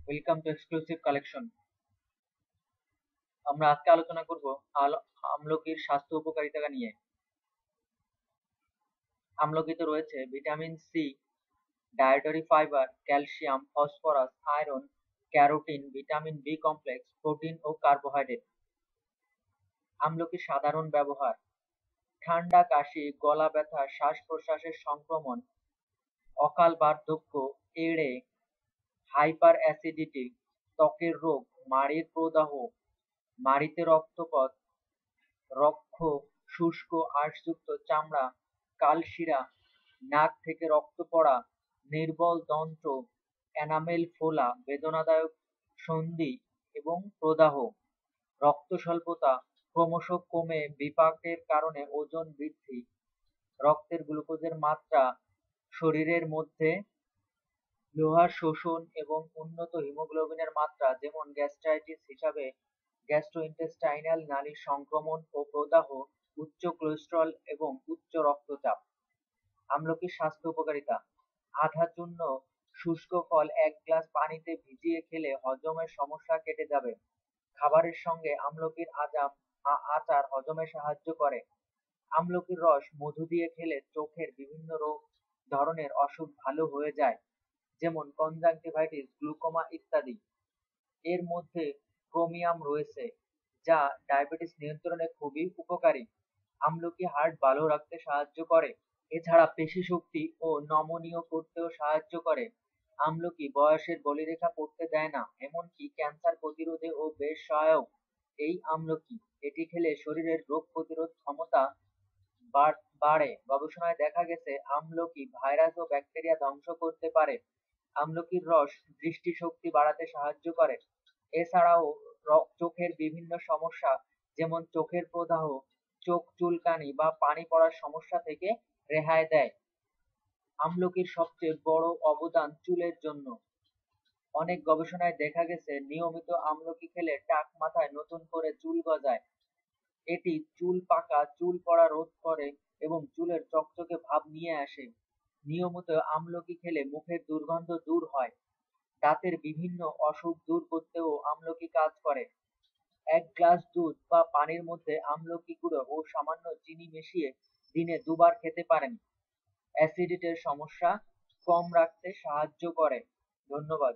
Welcome to exclusive collection. আমরা আজকে আলোচনা করব আমলকির স্বাস্থ্য উপকারিতা নিয়ে। আমলকিতে রয়েছে vitamin C, dietary fibre, calcium, phosphorus, iron, carotene, vitamin B complex, protein ও কার্বোহাইড্রেট। আমলকির সাধারণ ব্যবহার: ঠান্ডা, কাশি, গলা ব্যথা, শ্বাস-প্রশ্বাসের সংক্রমণ, অকাল বার্ধক্য এড়ে, হাইপার অ্যাসিডিটি, ত্বকের রোগ, মাড়ির প্রদাহ, মাড়িতে রক্তপথ, রক্ষ, শুষ্ক আঁশযুক্ত চামড়া, কালশিরা, নাক থেকে রক্ত পড়া, নির্বল দন্ত্র, এনামেল ফোলা, বেদনাদায়ক সন্ধি এবং প্রদাহ, রক্ত স্বল্পতা, ক্রমশ কমে বিপাকের কারণে ওজন বৃদ্ধি, রক্তের গ্লুকোজের মাত্রা শরীরের মধ্যে, লোহার শোষণ এবং উন্নত হিমোগ্লোবিনের মাত্রা যেমন গ্যাস্ট্রাইটিস হিসাবে গ্যাস্ট্রোইন্টেস্টাইনাল নালীর সংক্রমণ ও প্রদাহ, উচ্চ কোলেস্টেরল এবং উচ্চ রক্তচাপ। আমলকির স্বাস্থ্য উপকারিতা: আধা চূর্ণ শুষ্ক ফল ১ গ্লাস পানিতে ভিজিয়ে খেলে হজমের সমস্যা কেটে যাবে। খাবারের সঙ্গে আমলকির আচার হজমে সাহায্য করে। আমলকির রস মধু দিয়ে খেলে চোখের বিভিন্ন ধরনের অসুখ ভালো হয়ে যায়, যেমন কনজাংটিভাইটিস, গ্লুকোমা ইত্যাদি। এর মধ্যে ক্রোমিয়াম রয়েছে, যা ডায়াবেটিস নিয়ন্ত্রণে খুবই উপকারী। আমলকি হার্ট ভালো রাখতে সাহায্য করে। এছাড়া পেশিশক্তি ও নমনীয় করতেও সাহায্য করে। আমলকি বয়সের বলিরেখা পড়তে দেয় না, এমনকি ক্যান্সার প্রতিরোধে ও বেশ সহায়ক। এই আমলকি, এটি খেলে শরীরের রোগ প্রতিরোধ ক্ষমতা বাড়ে। গবেষণায় দেখা গেছে আমলকি ভাইরাস ও ব্যাকটেরিয়া ধ্বংস করতে পারে। আমলকির রস দৃষ্টিশক্তি বাড়াতে সাহায্য করে। এছাড়াও চোখের বিভিন্ন সমস্যা যেমন চোখের প্রদাহ, চোখ চুলকানি বা পানি পড়ার সমস্যা থেকে রেহাই দেয়। আমলকির সবচেয়ে বড় অবদান চুলের জন্য। অনেক গবেষণায় দেখা গেছে নিয়মিত আমলকি খেলে টাক মাথায় নতুন করে চুল গজায়। এটি চুল পাকা, চুল পড়া রোধ করে এবং চুলের চকচকে ভাব নিয়ে আসে। নিয়মিত আমলকি খেলে মুখের দুর্গন্ধ দূর হয়। দাঁতের বিভিন্ন অসুখ দূর করতেও আমলকি কাজ করে। ১ গ্লাস দুধ বা পানির মধ্যে আমলকি গুঁড়ো ও সামান্য চিনি মিশিয়ে দিনে ২ বার খেতে পারেন। অ্যাসিডিটির সমস্যা কম রাখতে সাহায্য করে। ধন্যবাদ।